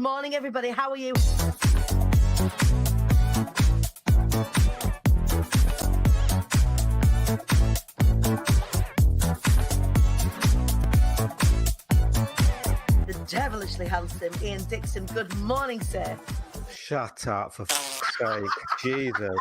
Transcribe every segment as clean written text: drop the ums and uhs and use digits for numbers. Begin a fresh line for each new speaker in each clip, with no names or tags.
Good morning, everybody. How are you? The devilishly handsome Ian Dixon. Good morning, sir.
Shut up, for f***'s sake. Jesus.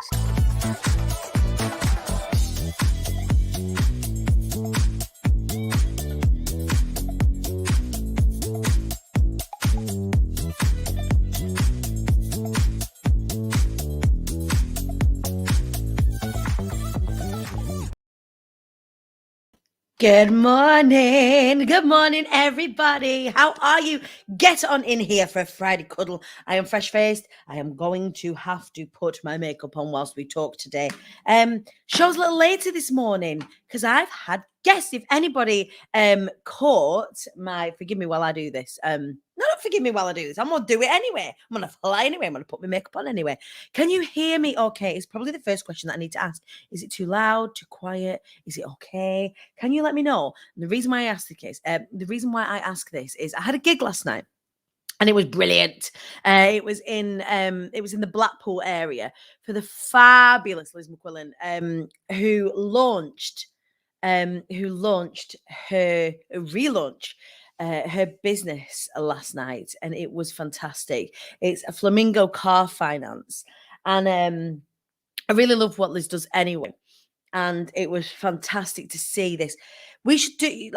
Good morning. Good morning, everybody. How are you? Get on in here for a Friday cuddle. I am fresh-faced. I am going to have to put my makeup on whilst we talk today. Show's a little later this morning because I've had guests. If anybody caught my, forgive me while I do this. Not forgive me while I do this. I'm going to do it anyway. I'm going to fly anyway. I'm going to put my makeup on anyway. Can you hear me okay? It's probably the first question that I need to ask. Is it too loud, too quiet? Is it okay? Can you let me know? And the reason why I ask this is I had a gig last night. And it was brilliant. It was in the Blackpool area for the fabulous Liz McQuillan, who launched her business last night, and it was fantastic. It's a Flamingo Car Finance, and I really love what Liz does anyway. And it was fantastic to see this. We should do.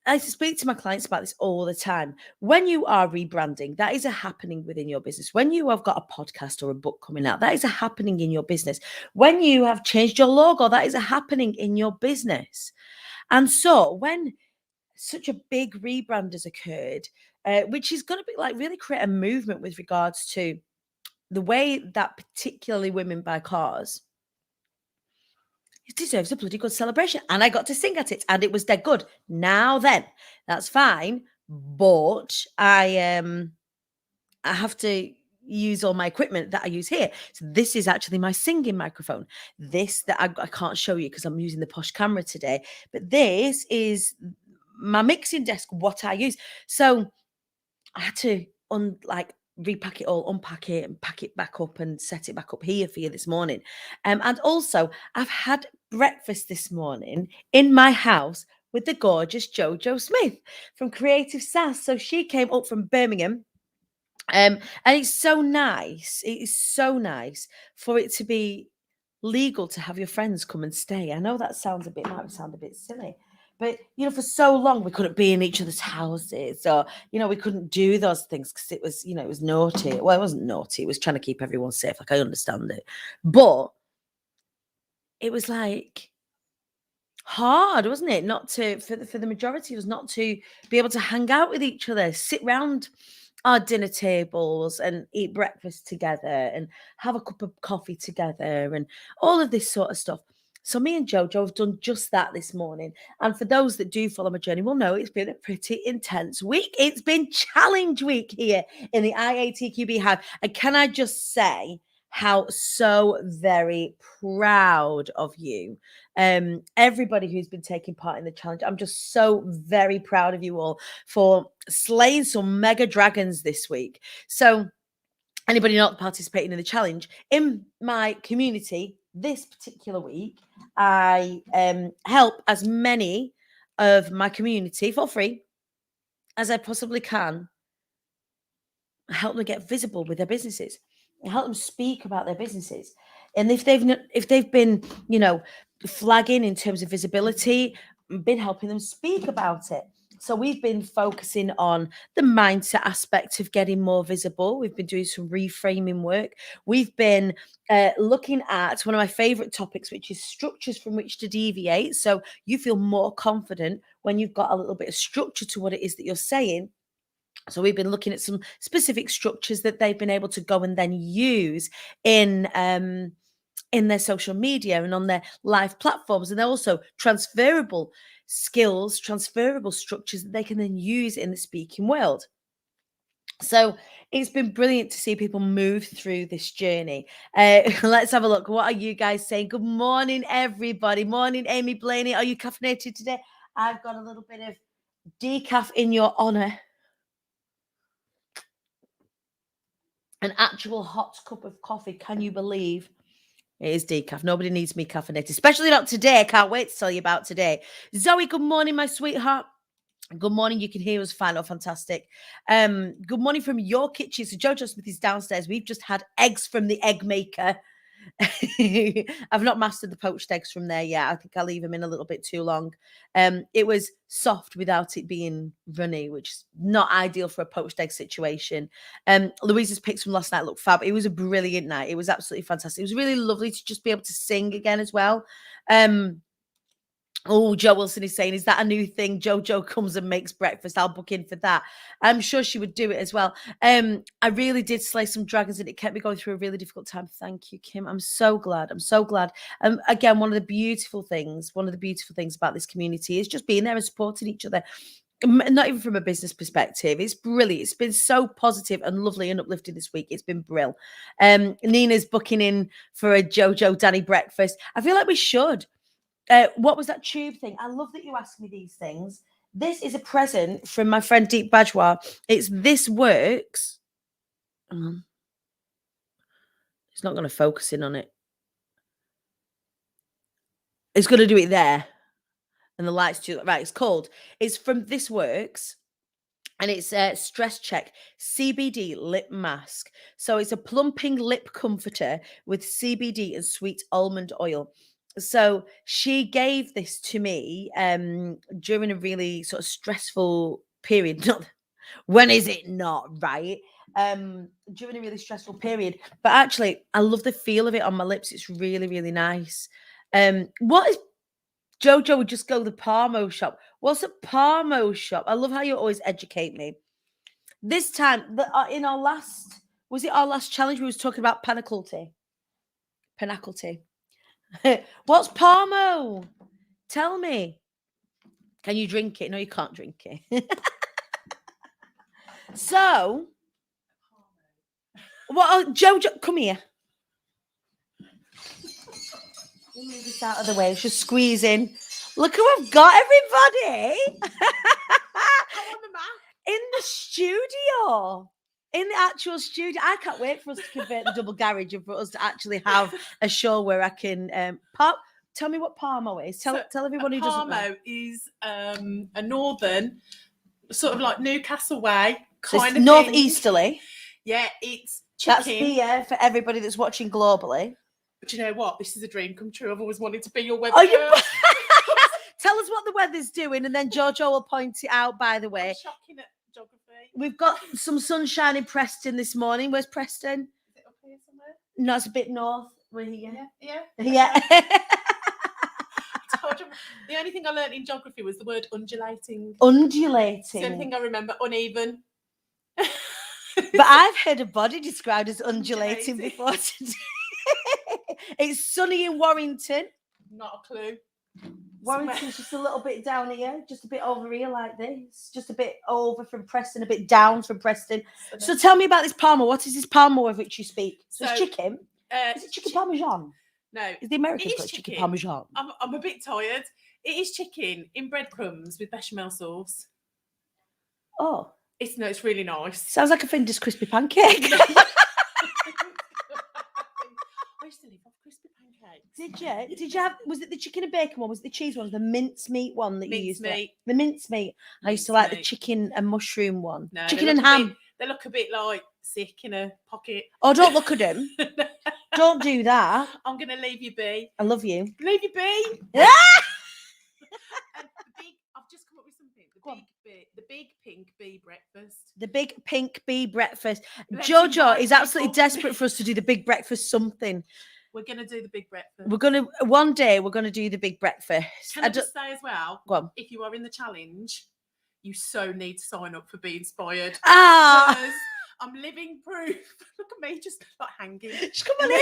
I speak to my clients about this all the time. When you are rebranding, that is a happening within your business. When you have got a podcast or a book coming out, that is a happening in your business. When you have changed your logo, that is a happening in your business. And so when such a big rebrand has occurred, which is going to be like really create a movement with regards to the way that particularly women buy cars, it deserves a bloody good celebration. And I got to sing at it, and it was dead good. Now then, that's fine. But I have to use all my equipment that I use here. So this is actually my singing microphone. This that I can't show you because I'm using the posh camera today. But this is my mixing desk, what I use. So I had to repack it all, unpack it, and pack it back up and set it back up here for you this morning. And also, I've had breakfast this morning in my house with the gorgeous Jojo Smith from Creative Sass. So she came up from Birmingham. And it's so nice. It is so nice for it to be legal to have your friends come and stay. I know that might sound a bit silly. But, for so long we couldn't be in each other's houses, or, we couldn't do those things because it was, it was naughty. Well, it wasn't naughty. It was trying to keep everyone safe. Like, I understand it. But it was like hard, wasn't it? For the majority of us not to be able to hang out with each other, sit round our dinner tables and eat breakfast together and have a cup of coffee together and all of this sort of stuff. So me and Jojo have done just that this morning. And for those that do follow my journey will know it's been a pretty intense week. It's been challenge week here in the IATQB Hive. And can I just say how so very proud of you. Everybody who's been taking part in the challenge. I'm just so very proud of you all for slaying some mega dragons this week. So anybody not participating in the challenge, in my community this particular week, I help as many of my community for free as I possibly can. I help them get visible with their businesses. I help them speak about their businesses. And if they've been, flagging in terms of visibility, I've been helping them speak about it. So we've been focusing on the mindset aspect of getting more visible. We've been doing some reframing work. We've been looking at one of my favorite topics, which is structures from which to deviate. So you feel more confident when you've got a little bit of structure to what it is that you're saying. So we've been looking at some specific structures that they've been able to go and then use in their social media and on their live platforms. And they're also transferable skills, transferable structures that they can then use in the speaking world. So it's been brilliant to see people move through this journey. Let's have a look. What are you guys saying? Good morning, everybody. Morning, Amy Blaney. Are you caffeinated today? I've got a little bit of decaf in your honor. An actual hot cup of coffee. Can you believe? It is decaf. Nobody needs me caffeinated, especially not today. I can't wait to tell you about today. Zoe, good morning, my sweetheart. Good morning. You can hear us fine. Oh, fantastic. Good morning from your kitchen. So Jojo Smith is downstairs. We've just had eggs from the egg maker. I've not mastered the poached eggs from there yet. I think I'll leave them in a little bit too long. It was soft without it being runny, which is not ideal for a poached egg situation. Louisa's picks from last night looked fab. It was a brilliant night. It was absolutely fantastic. It was really lovely to just be able to sing again as well. Oh, Joe Wilson is saying, is that a new thing? Jojo comes and makes breakfast. I'll book in for that. I'm sure she would do it as well. I really did slay some dragons and it kept me going through a really difficult time. Thank you, Kim. I'm so glad. I'm so glad. Again, one of the beautiful things about this community is just being there and supporting each other. Not even from a business perspective. It's brilliant. It's been so positive and lovely and uplifting this week. It's been brilliant. Nina's booking in for a Jojo Danny breakfast. I feel like we should. What was that tube thing? I love that you ask me these things. This is a present from my friend Deep Bajwa. It's This Works. It's not going to focus in on it. It's going to do it there. And the light's too... Right, it's called. It's from This Works. And it's a Stress Check CBD lip mask. So it's a plumping lip comforter with CBD and sweet almond oil. So she gave this to me during a really sort of stressful period. Not when is it not, right? During a really stressful period. But actually, I love the feel of it on my lips. It's really, really nice. What is Jojo would just go to the Parmo shop. What's a Parmo shop? I love how you always educate me. This time, in our last, was it our last challenge? We was talking about Pinnacle tea. What's Parmo? Tell me. Can you drink it? No, you can't drink it. So, what? Jojo, come here. We'll move this out of the way. It's just squeezing. Look who I've got, everybody. In the studio. In the actual studio. I can't wait for us to convert the double garage and for us to actually have a show where I can tell me what Parmo is. Tell everyone who doesn't know.
Parmo is a northern, sort of like Newcastle way kind of
northeasterly.
Yeah, it's chicken.
That's here for everybody that's watching globally.
But you know what? This is a dream come true. I've always wanted to be your weather.
Tell us what the weather's doing, and then Jojo will point it out. By the way,
I'm shocking at geography.
We've got some sunshine in Preston this morning. Where's Preston?
Is it up here somewhere?
No, it's a bit north. We're here.
Yeah. The only thing I learned in geography was the word undulating.
Undulating.
It's the only thing I remember. Uneven.
But I've heard a body described as undulating before today. It's sunny in Warrington.
Not a clue.
Warrington's just a little bit down here, just a bit over here like this, just a bit over from Preston, a bit down from Preston. So tell me about this Parmo. What is this Parmo of which you speak? So it's chicken. Is it chicken parmesan?
No.
Is the American called chicken parmesan?
I'm a bit tired. It is chicken in breadcrumbs with bechamel sauce.
Oh.
It's really nice.
Sounds like a Findus crispy pancake.
I used to live off crispy pancakes.
Did you? Did you have? Was it the chicken and bacon one? Was it the cheese one? The mincemeat one that you used?
Meat.
The mincemeat. I used to like the chicken and mushroom one.
No,
chicken and ham.
They look a bit like sick in a pocket.
Oh, don't look at them. Don't do that.
I'm gonna leave you be.
I love you.
Leave you be.
Yeah.
I've just come up with something. The big pink bee breakfast.
The big pink bee breakfast. Jojo is absolutely desperate for us to do the big breakfast something.
We're going to do the big breakfast.
One day we're going to do the big breakfast.
Can I just say as well,
go on.
If you are in the challenge, you so need to sign up for Be Inspired.
Ah!
Because I'm living proof. Look at me, just like hanging.
Just come on in.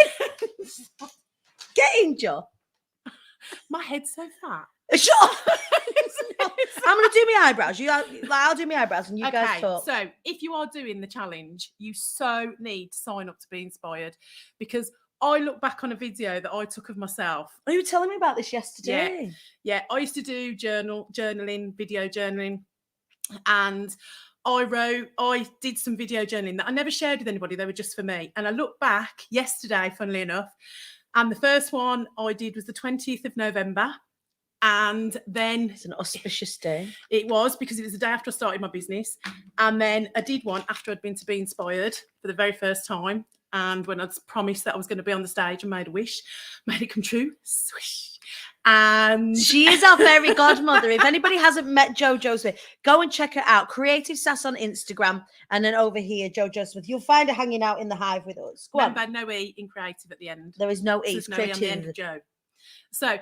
Get in, Jo.
My head's so fat.
Shut up. I'm going to do my eyebrows. I'll do my eyebrows and you guys talk.
So if you are doing the challenge, you so need to sign up to Be Inspired, because I look back on a video that I took of myself.
Oh, you were telling me about this yesterday.
Yeah. I used to do journaling, video journaling, and I did some video journaling that I never shared with anybody. They were just for me. And I looked back yesterday, funnily enough, and the first one I did was the 20th of November. And then
It's an auspicious day.
it was, because it was the day after I started my business. And then I did one after I'd been to Be Inspired for the very first time. And when I'd promised that I was going to be on the stage and made a wish, made it come true. Swish. And
she is our fairy godmother. If anybody hasn't met JoJo Smith, go and check her out. Creative Sass on Instagram, and then over here, JoJo Smith. You'll find her hanging out in the hive with us. Go on.
Remember, no E in creative at the end.
There is no E.
There's no E on the end of Joe. So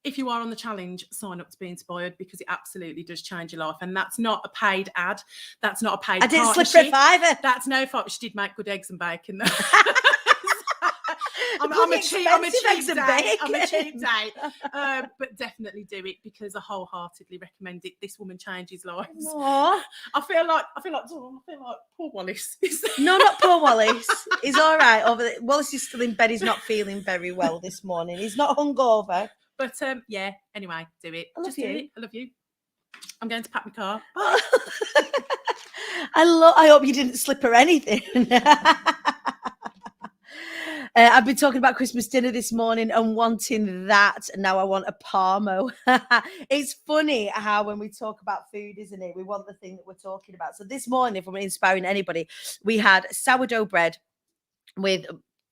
if you are on the challenge, sign up to Be Inspired, because it absolutely does change your life. And that's not a paid ad. That's not a paid
I didn't slip
partnership.
for a fiver.
That's no fault. She did make good eggs and bacon. I'm a cheap date. But definitely do it, because I wholeheartedly recommend it. This woman changes lives.
Aww.
I feel like poor Wallace.
No, not poor Wallace. He's all right over there. Wallace is still in bed. He's not feeling very well this morning. He's not hungover.
But yeah, anyway, do it.
I love
Just
you.
do it. I love you. I'm going to pack my car.
I hope you didn't slip her anything. I've been talking about Christmas dinner this morning and wanting that. And now I want a Parmo. It's funny how when we talk about food, isn't it? We want the thing that we're talking about. So this morning, if I'm inspiring anybody, we had sourdough bread with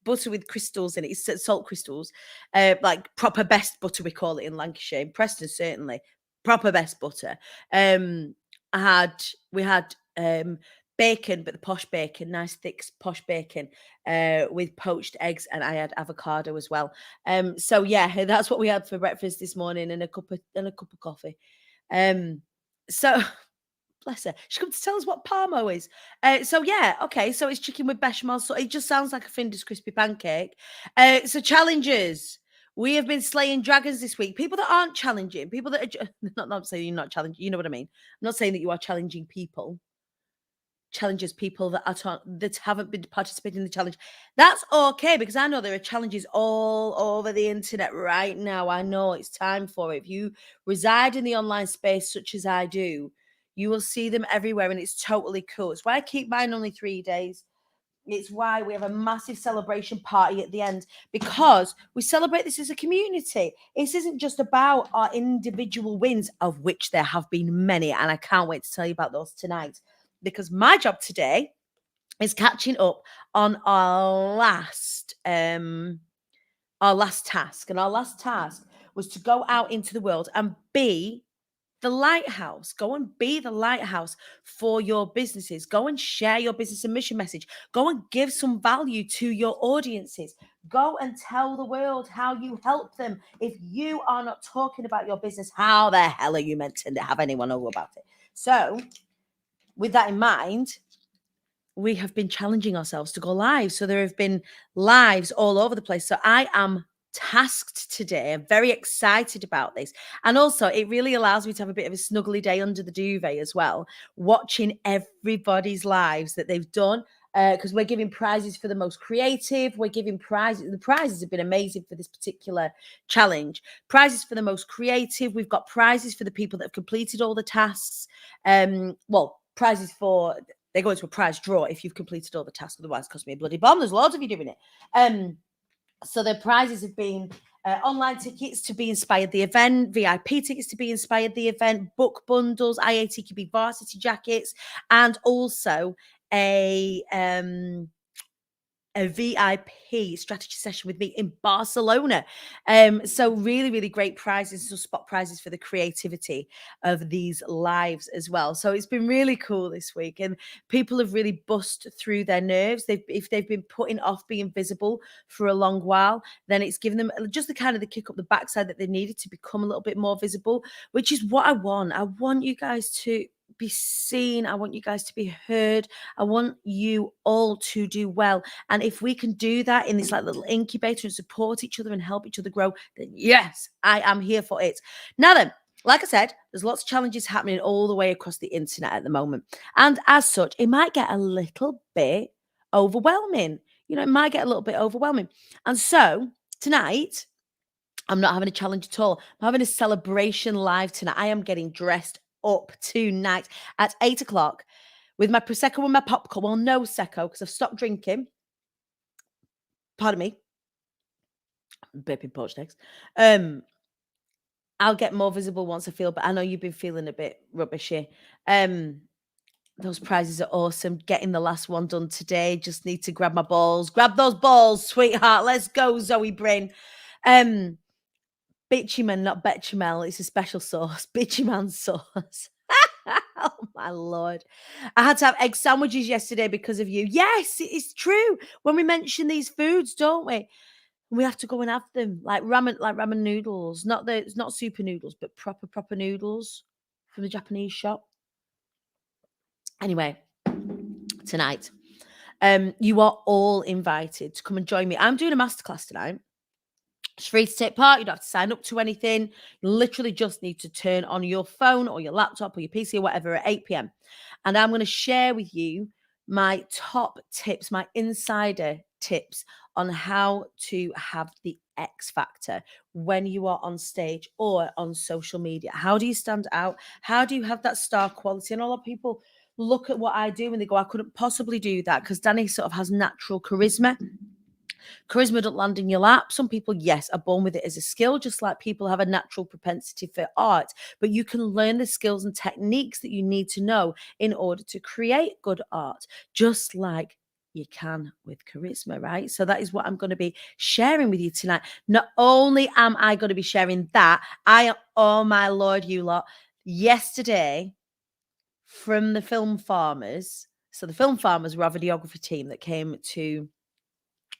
butter with crystals in it. It's salt crystals, like proper best butter, we call it in Lancashire. In Preston, certainly. Proper best butter. We had bacon, but the posh bacon, nice thick posh bacon, with poached eggs, and I had avocado as well. So yeah, that's what we had for breakfast this morning, and a cup of coffee. So bless her, she come to tell us what Parmo is. So yeah, okay, so it's chicken with bechamel. So it just sounds like a Finder's crispy pancake. So challenges. We have been slaying dragons this week. People that aren't challenging, people that are not saying you're not challenging, you know what I mean? I'm not saying that you are challenging people. Challenges people that haven't been participating in the challenge. That's okay, because I know there are challenges all over the internet right now. I know it's time for it. If you reside in the online space such as I do, you will see them everywhere, and it's totally cool. It's why I keep mine only 3 days. It's why we have a massive celebration party at the end, because we celebrate this as a community. This isn't just about our individual wins, of which there have been many, and I can't wait to tell you about those tonight, because my job today is catching up on our last task. And our last task was to go out into the world and be the lighthouse. Go and be the lighthouse for your businesses. Go and share your business and mission message. Go and give some value to your audiences. Go and tell the world how you help them. If you are not talking about your business, how the hell are you meant to have anyone know about it? So with that in mind, we have been challenging ourselves to go live. So there have been lives all over the place. So I am tasked today. I'm very excited about this. And also, it really allows me to have a bit of a snuggly day under the duvet as well, watching everybody's lives that they've done. Because we're giving prizes for the most creative. We're giving prizes. The prizes have been amazing for this particular challenge. Prizes for the most creative. We've got prizes for the people that have completed all the tasks. Prizes for, they go into a prize draw if you've completed all the tasks. Otherwise, it costs me a bloody bomb. There's loads of you doing it. So the prizes have been online tickets to Be Inspired the event, VIP tickets to Be Inspired the event, book bundles, IATQB varsity jackets, and also a VIP strategy session with me in Barcelona. So really, really great prizes, so spot prizes for the creativity of these lives as well. So it's been really cool this week, and people have really bust through their nerves. If they've been putting off being visible for a long while, then it's given them just the kick up the backside that they needed to become a little bit more visible, which is what I want. I want you guys to be seen. I want you guys to be heard. I want you all to do well. And if we can do that in this like little incubator and support each other and help each other grow, then yes, I am here for it. Now then, like I said, there's lots of challenges happening all the way across the internet at the moment. And as such, it might get a little bit overwhelming. It might get a little bit overwhelming. And so tonight, I'm not having a challenge at all. I'm having a celebration live tonight. I am getting dressed up tonight at 8 o'clock with my Prosecco and my popcorn. Well, no Secco, because I've stopped drinking. Pardon me. Burping poached eggs. I'll get more visible once I feel, but I know you've been feeling a bit rubbishy. Those prizes are awesome. Getting the last one done today. Just need to grab my balls. Grab those balls, sweetheart. Let's go, Zoe Bryn. Bitchyman, not bechamel. It's a special sauce. Bitchyman sauce. Oh my Lord. I had to have egg sandwiches yesterday because of you. Yes, it is true. When we mention these foods, don't we? We have to go and have them. Like ramen noodles. It's not super noodles, but proper noodles from the Japanese shop. Anyway, tonight, you are all invited to come and join me. I'm doing a masterclass tonight. It's free to take part. You don't have to sign up to anything. You literally just need to turn on your phone or your laptop or your PC or whatever at 8 p.m. And I'm going to share with you my top tips, my insider tips on how to have the X factor when you are on stage or on social media. How do you stand out? How do you have that star quality? And a lot of people look at what I do and they go, I couldn't possibly do that, because Danny sort of has natural charisma. Charisma don't land in your lap. Some people, yes, are born with it as a skill, just like people have a natural propensity for art. But you can learn the skills and techniques that you need to know in order to create good art, just like you can with charisma, right? So that is what I'm going to be sharing with you tonight. Not only am I going to be sharing that, oh my Lord, you lot, yesterday from the Film Farmers. So the Film Farmers were our videography team that came to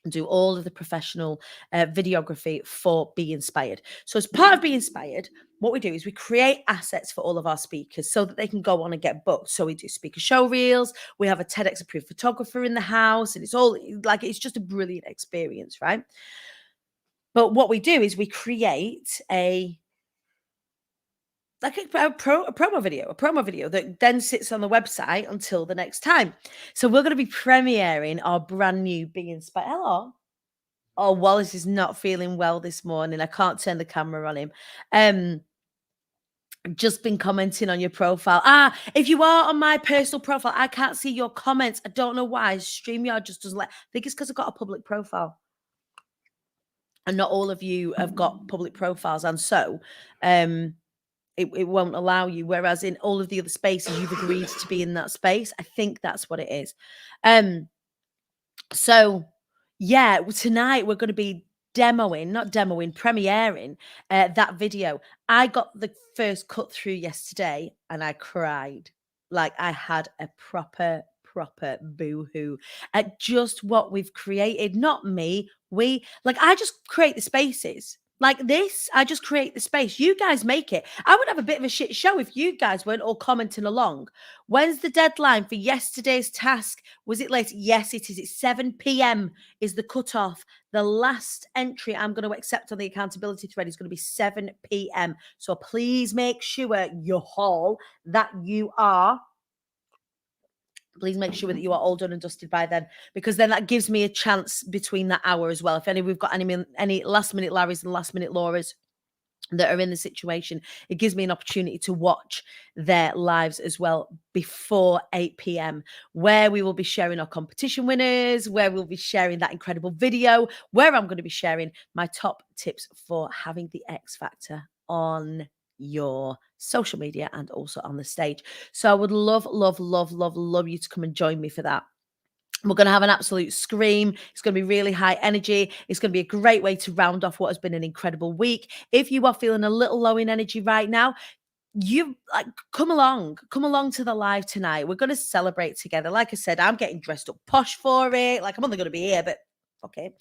do all of the professional videography for Be Inspired. So as part of Be Inspired, what we do is we create assets for all of our speakers so that they can go on and get booked. So we do speaker show reels. We have a TEDx approved photographer in the house, and it's all like, it's just a brilliant experience, right? But what we do is we create a promo video that then sits on the website until the next time. So we're going to be premiering our brand new Be Inspired. Hello. Oh, Wallace is not feeling well this morning. I can't turn the camera on him. Just been commenting on your profile. If you are on my personal profile, I can't see your comments. I don't know why. StreamYard just doesn't let. I think it's because I've got a public profile. And not all of you have got public profiles. And so it won't allow you. Whereas in all of the other spaces, you've agreed to be in that space. I think that's what it is. So yeah, tonight we're going to be premiering that video. I got the first cut through yesterday and I cried. Like, I had a proper boo-hoo at just what we've created. Not me. I just create the spaces. Like this, I just create the space. You guys make it. I would have a bit of a shit show if you guys weren't all commenting along. When's the deadline for yesterday's task? Was it late? Yes, it is. It's 7 p.m. is the cutoff. The last entry I'm going to accept on the accountability thread is going to be 7 p.m. So please make sure you haul that you are. Please make sure that you are all done and dusted by then, because then that gives me a chance between that hour as well. If we've got any last minute Larrys and last minute Lauras that are in the situation, it gives me an opportunity to watch their lives as well before 8 p.m, where we will be sharing our competition winners, where we'll be sharing that incredible video, where I'm going to be sharing my top tips for having the X Factor on your social media and also on the stage. So I would love you to come and join me for that. We're going to have an absolute scream. It's going to be really high energy. It's going to be a great way to round off what has been an incredible week. If you are feeling a little low in energy right now, you come along to the live tonight. We're going to celebrate together. Like I said, I'm getting dressed up posh for it. Like, I'm only going to be here, but okay.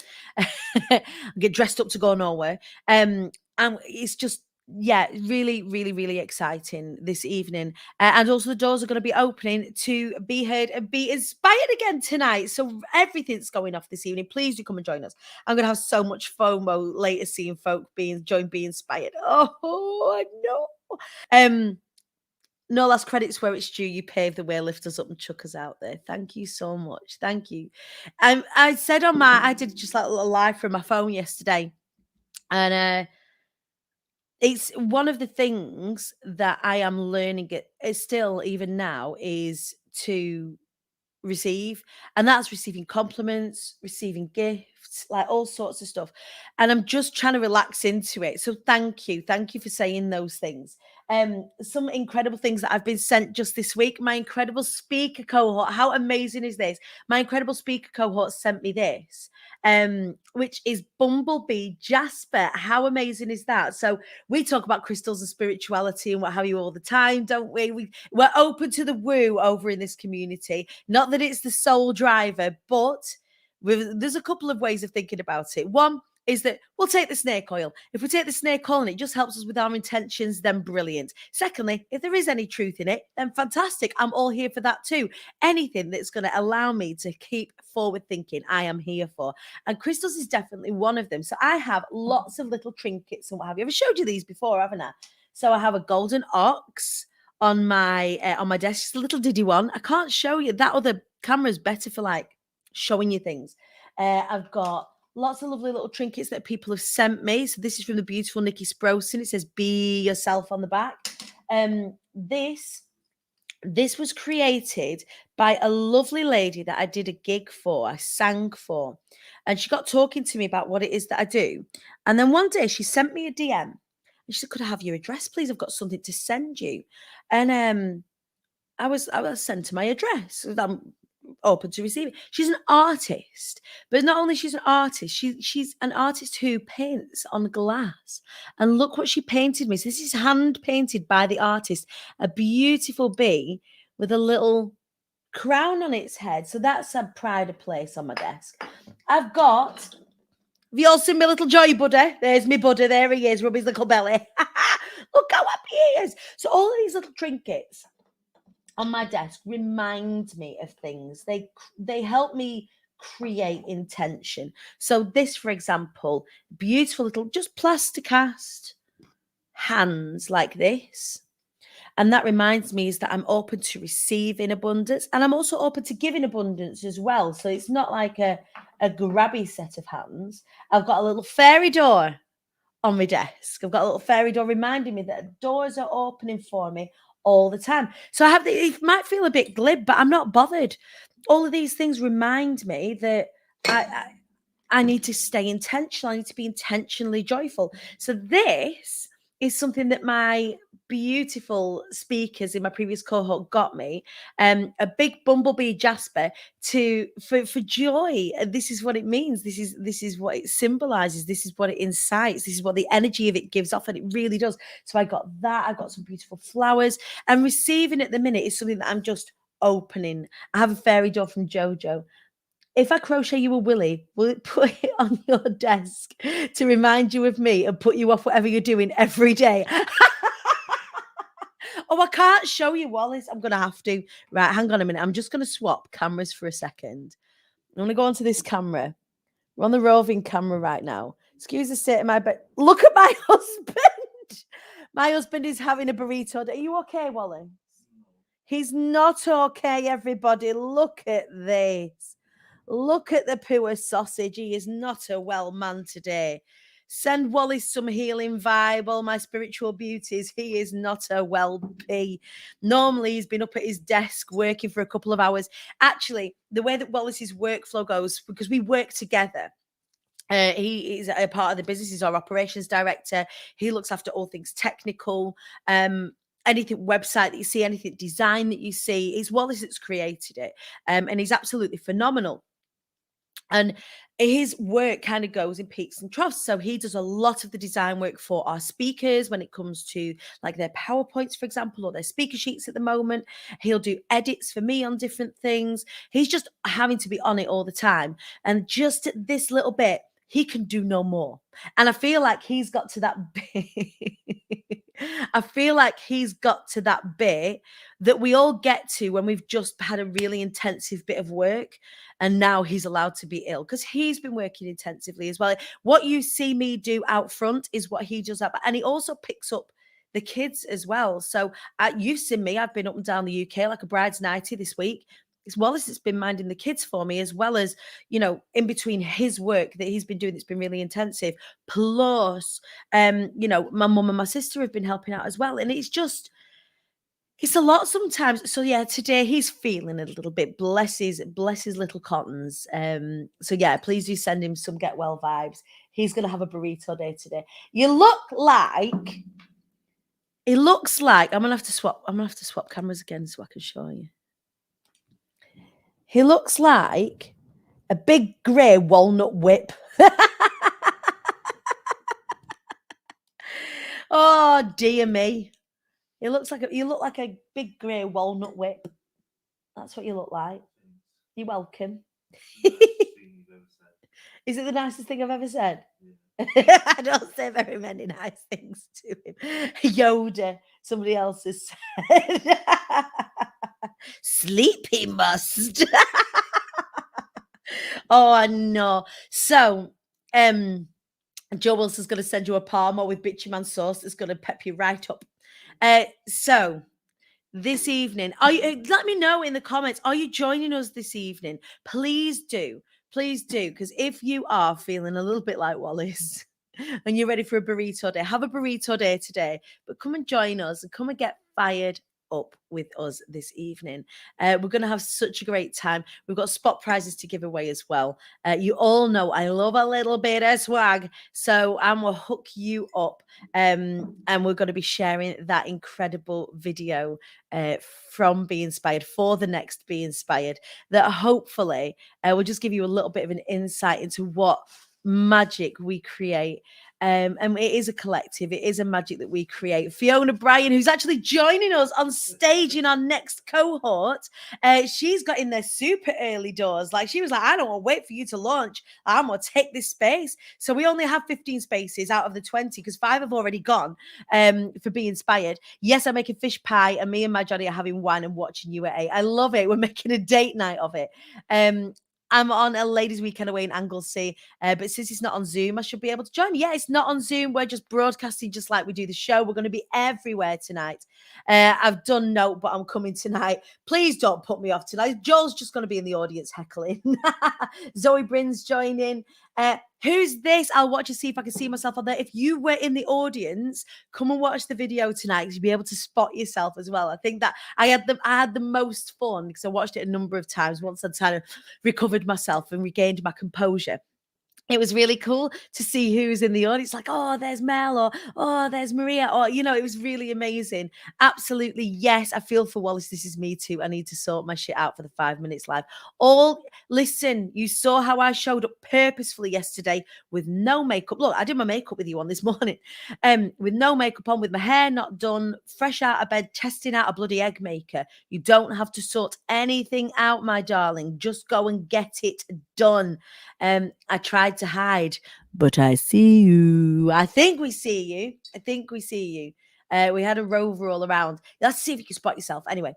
I'll get dressed up to go nowhere. And it's just, yeah, really exciting this evening. And also the doors are going to be opening to be heard and be inspired again tonight. So everything's going off this evening. Please do come and join us. I'm going to have so much FOMO later seeing folk be inspired. Oh, I know. No last credits where it's due. You pave the way, lift us up and chuck us out there. Thank you so much. Thank you. I said I did just like a little live from my phone yesterday, and it's one of the things that I am learning it still even now is to receive, and that's receiving compliments, receiving gifts, like all sorts of stuff, and I'm just trying to relax into it. So thank you for saying those things. Some incredible things that I've been sent just this week. My incredible speaker cohort, how amazing is this? My incredible speaker cohort sent me this, which is Bumblebee Jasper. How amazing is that? So we talk about crystals and spirituality and what have you all the time, don't we? We're open to the woo over in this community. Not that it's the sole driver, but there's a couple of ways of thinking about it. One is that we'll take the snake oil. If we take the snake oil and it just helps us with our intentions, then brilliant. Secondly, if there is any truth in it, then fantastic. I'm all here for that too. Anything that's going to allow me to keep forward thinking, I am here for. And crystals is definitely one of them. So I have lots of little trinkets and what have you. I've showed you these before, haven't I? So I have a golden ox on my desk, just a little diddy one. I can't show you. That other camera's better for like showing you things. I've got lots of lovely little trinkets that people have sent me. So this is from the beautiful Nikki Sproson. It says "Be yourself" on the back. This was created by a lovely lady that I did a gig for, I sang for, and she got talking to me about what it is that I do. And then one day she sent me a DM. And she said, "Could I have your address, please? I've got something to send you." And I was sent to my address. I'm open to receive it. She's an artist, but not only she's an artist, she's an artist who paints on glass. And look what she painted me. So this is hand painted by the artist. A beautiful bee with a little crown on its head. So that's a pride of place on my desk. I've got. Have you all seen my little Joy Buddy? There's me Buddy. There he is, rub his little belly. Look how happy he is. So all of these little trinkets on my desk remind me of things. They help me create intention. So this, for example, beautiful little just plasticast hands like this. And that reminds me is that I'm open to receive in abundance, and I'm also open to give in abundance as well. So it's not like a grabby set of hands. I've got a little fairy door on my desk. I've got a little fairy door reminding me that doors are opening for me all the time. So it might feel a bit glib, but I'm not bothered. All of these things remind me that I need to stay intentional. I need to be intentionally joyful. So this is something that my beautiful speakers in my previous cohort got me, a big Bumblebee Jasper for joy. This is what it means. This is what it symbolizes. This is what it incites. This is what the energy of it gives off, and it really does. So I got that. I got some beautiful flowers, and receiving at the minute is something that I'm just opening. I have a fairy door from Jojo. If I crochet you a willy, will it put it on your desk to remind you of me and put you off whatever you're doing every day? Oh, I can't show you, Wallace. I'm going to have to. Right, hang on a minute. I'm just going to swap cameras for a second. I'm going to go onto this camera. We're on the roving camera right now. Excuse the state of my bed. Look at my husband. My husband is having a burrito. Are you okay, Wallace? He's not okay, everybody. Look at this. Look at the poor sausage. He is not a well man today. Send Wallace some healing vibe, all my spiritual beauties. He is not a well pea. Normally, he's been up at his desk working for a couple of hours. Actually, the way that Wallace's workflow goes, because we work together, he is a part of the business. He's our operations director. He looks after all things technical. Anything website that you see, anything design that you see, it's Wallace that's created it. And he's absolutely phenomenal. And his work kind of goes in peaks and troughs. So he does a lot of the design work for our speakers when it comes to like their PowerPoints, for example, or their speaker sheets at the moment. He'll do edits for me on different things. He's just having to be on it all the time. And just this little bit, he can do no more. And I feel like he's got to that bit. I feel like he's got to that bit that we all get to when we've just had a really intensive bit of work, and now he's allowed to be ill because he's been working intensively as well. What you see me do out front is what he does up, and he also picks up the kids as well. So you've seen me. I've been up and down the UK like a bride's nighty this week. it's Wallace that's been minding the kids for me, as well as, you know, in between his work that he's been doing that's been really intensive. Plus, you know, my mum and my sister have been helping out as well. And it's a lot sometimes. So yeah, today he's feeling a little bit. Bless his little cottons. So yeah, please do send him some get well vibes. He's gonna have a burrito day today. It looks like I'm gonna have to swap cameras again so I can show you. He looks like a big grey walnut whip. Oh dear me. You look like a big grey walnut whip. That's what you look like. You're welcome. Is it the nicest thing I've ever said? Yeah. I don't say very many nice things to him. Yoda, somebody else has said. Sleep he must. Oh, I know. So, Joe Wilson's going to send you a parma with bitumen sauce that's going to pep you right up. So this evening, let me know in the comments, are you joining us this evening? Please do, because if you are feeling a little bit like Wallace and you're ready for a burrito day, have a burrito day today, but come and join us and come and get fired up with us this evening. We're going to have such a great time. We've got spot prizes to give away as well. You all know I love a little bit of swag, so I'm going to hook you up, and we're going to be sharing that incredible video from Be Inspired for the next Be Inspired that hopefully will just give you a little bit of an insight into what magic we create. And it is a collective. It is a magic that we create. Fiona Bryan, who's actually joining us on stage in our next cohort, she's got in there super early doors. Like, she was like, I don't want to wait for you to launch. I'm going to take this space. So we only have 15 spaces out of the 20 because 5 have already gone for Be Inspired. Yes, I'm making fish pie, and me and my Johnny are having wine and watching you at 8. I love it. We're making a date night of it. I'm on a ladies' weekend away in Anglesey, but since it's not on Zoom, I should be able to join. Yeah, it's not on Zoom. We're just broadcasting just like we do the show. We're going to be everywhere tonight. I've done note, but I'm coming tonight. Please don't put me off tonight. Joel's just going to be in the audience heckling. Zoe Bryn's joining. Who's this? I'll watch and see if I can see myself on there. If you were in the audience, come and watch the video tonight. You'll be able to spot yourself as well. I think that I had the most fun because I watched it a number of times once I'd kind of recovered myself and regained my composure. It was really cool to see who's in the audience, like, oh, there's Mel, or oh, there's Maria, or, you know, it was really amazing. Absolutely, yes, I feel for Wallace. This is me too. I need to sort my shit out for the 5 minutes live. Listen, you saw how I showed up purposefully yesterday with no makeup. Look, I did my makeup with you on this morning, with no makeup on, with my hair not done, fresh out of bed, testing out a bloody egg maker. You don't have to sort anything out, my darling. Just go and get it done. I tried to hide, but I see you. I think we see you. We had a rover all around. Let's see if you can spot yourself. Anyway,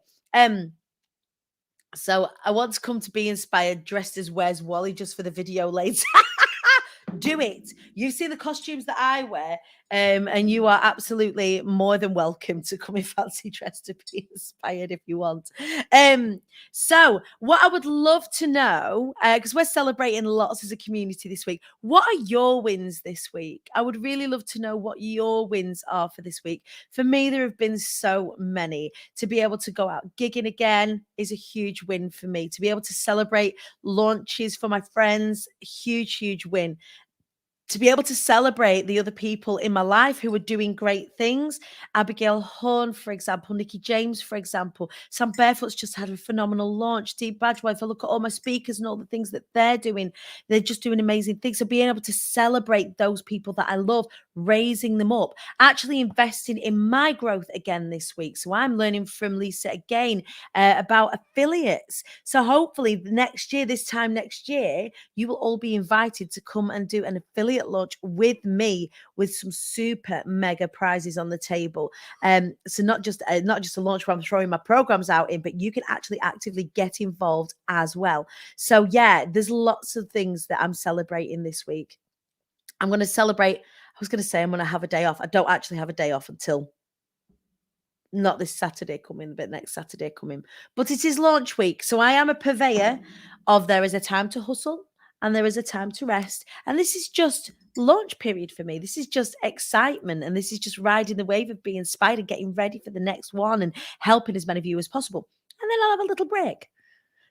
so I want to come to Be Inspired dressed as Where's Wally just for the video later. Do it. You see the costumes that I wear, and you are absolutely more than welcome to come in fancy dress to Be Inspired if you want. So what I would love to know, because we're celebrating lots as a community this week, what are your wins this week? I would really love to know what your wins are for this week. For me, there have been so many. To be able to go out gigging again is a huge win for me. To be able to celebrate launches for my friends, huge win. To be able to celebrate the other people in my life who are doing great things. Abigail Horn, for example, Nikki James, for example. Sam Barefoot's just had a phenomenal launch. Steve Badgeworth, if I look at all my speakers and all the things that they're doing, they're just doing amazing things. So being able to celebrate those people that I love, raising them up, actually investing in my growth again this week. So I'm learning from Lisa again about affiliates. So hopefully this time next year, you will all be invited to come and do an affiliate launch with me with some super mega prizes on the table. So not just a launch where I'm throwing my programs out in, but you can actually actively get involved as well. So yeah, there's lots of things that I'm celebrating this week. I'm going to celebrate. I was going to say I'm going to have a day off. I don't actually have a day off until not this Saturday coming, but next Saturday coming. But it is launch week. So I am a purveyor of there is a time to hustle and there is a time to rest. And this is just launch period for me. This is just excitement. And this is just riding the wave of being inspired and getting ready for the next one and helping as many of you as possible. And then I'll have a little break.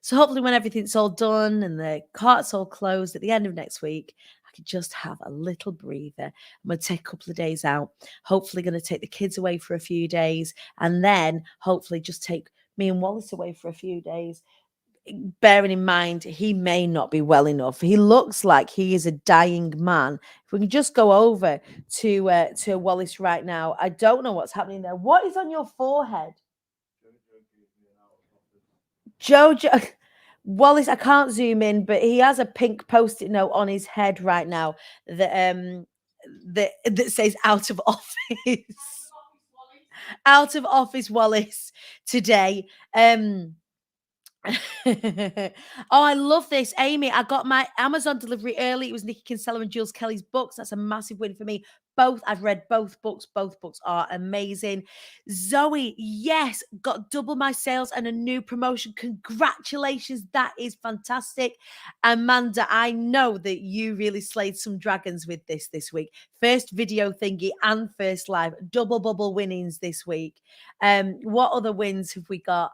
So hopefully when everything's all done and the cart's all closed at the end of next week, I could just have a little breather. I'm going to take a couple of days out. Hopefully going to take the kids away for a few days. And then hopefully just take me and Wallace away for a few days. Bearing in mind, he may not be well enough. He looks like he is a dying man. If we can just go over to Wallace right now. I don't know what's happening there. What is on your forehead? Jojo. Wallace, I can't zoom in, but he has a pink post-it note on his head right now that that says "out of office." Out of office, Wallace, today. Oh, I love this, Amy. I got my Amazon delivery early. It was Nikki Kinsella and Jules Kelly's books. That's a massive win for me. Both, I've read both books. Both books are amazing. Zoe, yes, got double my sales and a new promotion. Congratulations. That is fantastic. Amanda, I know that you really slayed some dragons with this week. First video thingy and first live. Double bubble winnings this week. What other wins have we got?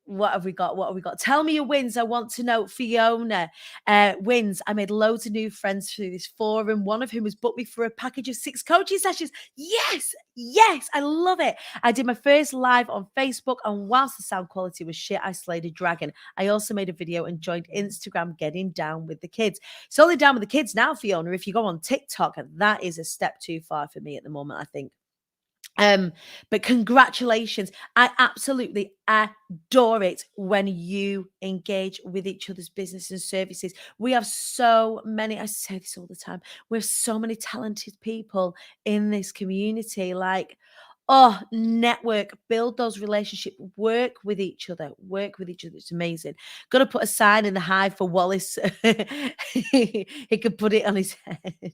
What have we got? What have we got? Tell me your wins. I want to know. Fiona, wins. I made loads of new friends through this forum, one of whom has booked me for a package of 6 coaching sessions. Yes, yes, I love it. I did my first live on Facebook, and whilst the sound quality was shit, I slayed a dragon. I also made a video and joined Instagram getting down with the kids. It's only down with the kids now, Fiona. If you go on TikTok, that is a step too far for me at the moment, I think. But congratulations. I absolutely adore it when you engage with each other's business and services. We have so many, I say this all the time, we have so many talented people in this community. Like, network, build those relationships, work with each other. It's amazing. Got to put a sign in the hive for Wallace. He could put it on his head.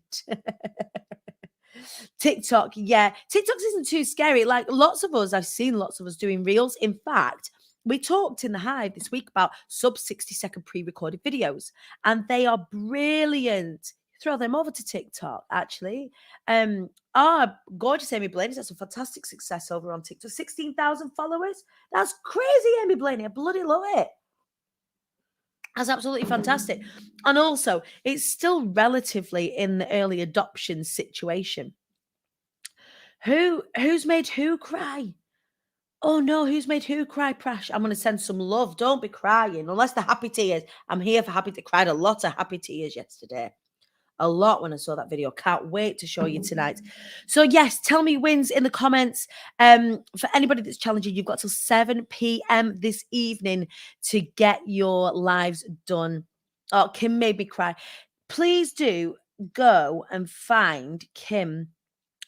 TikTok, yeah. TikTok isn't too scary. Like lots of us, I've seen lots of us doing reels. In fact, we talked in the Hive this week about sub 60-second pre-recorded videos, and they are brilliant. Throw them over to TikTok, actually. Gorgeous Amy Blaney has some fantastic success over on TikTok. 16,000 followers. That's crazy, Amy Blaney. I bloody love it. That's absolutely fantastic. And also, it's still relatively in the early adoption situation. Who's made who cry? Oh no, who's made who cry, Prash? I'm going to send some love. Don't be crying. Unless they're happy tears. I'm here for happy tears. Cried a lot of happy tears yesterday. A lot when I saw that video. Can't wait to show you tonight. So yes, tell me wins in the comments. For anybody that's challenging, you've got till 7 p.m. this evening to get your lives done. Oh, Kim made me cry. Please do go and find Kim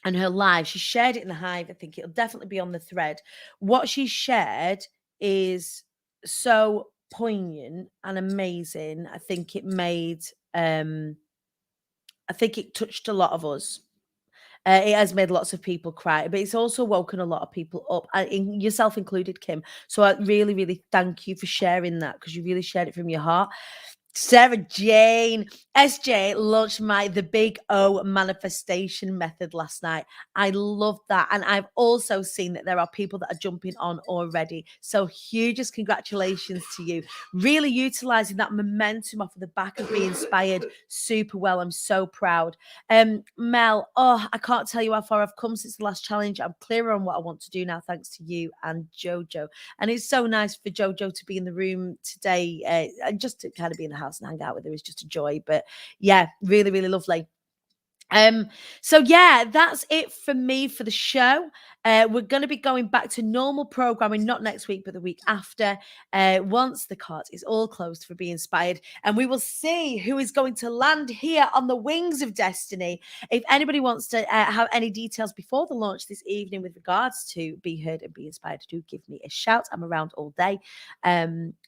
and her live. She shared it in the Hive. I think it'll definitely be on the thread. What she shared is so poignant and amazing. I think it made I think it touched a lot of us. It has made lots of people cry, but it's also woken a lot of people up, yourself included, Kim. So I really, really thank you for sharing that, because you really shared it from your heart. Sarah Jane, SJ launched the Big O manifestation method last night. I love that. And I've also seen that there are people that are jumping on already. So hugest congratulations to you. Really utilizing that momentum off of the back of being inspired super well. I'm so proud. Mel, I can't tell you how far I've come since the last challenge. I'm clearer on what I want to do now, thanks to you and Jojo. And it's so nice for Jojo to be in the room today, and just to kind of be in the house and hang out with her is just a joy. But yeah, really, really lovely. So yeah, that's it for me for the show. We're going to be going back to normal programming, not next week, but the week after, once the cart is all closed for Be Inspired, and we will see who is going to land here on the Wings of Destiny. If anybody wants to have any details before the launch this evening with regards to Be Heard and Be Inspired, do give me a shout. I'm around all day.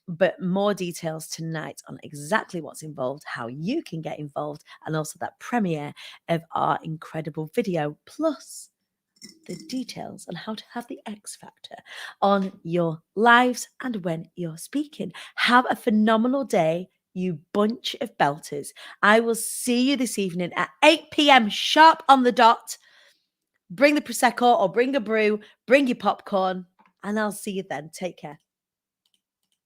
But more details tonight on exactly what's involved, how you can get involved, and also that premiere of our incredible video, plus the details on how to have the X factor on your lives and when you're speaking. Have a phenomenal day, you bunch of belters. I will see you this evening at 8 p.m. sharp on the dot. Bring the Prosecco or bring a brew, bring your popcorn, and I'll see you then. Take care.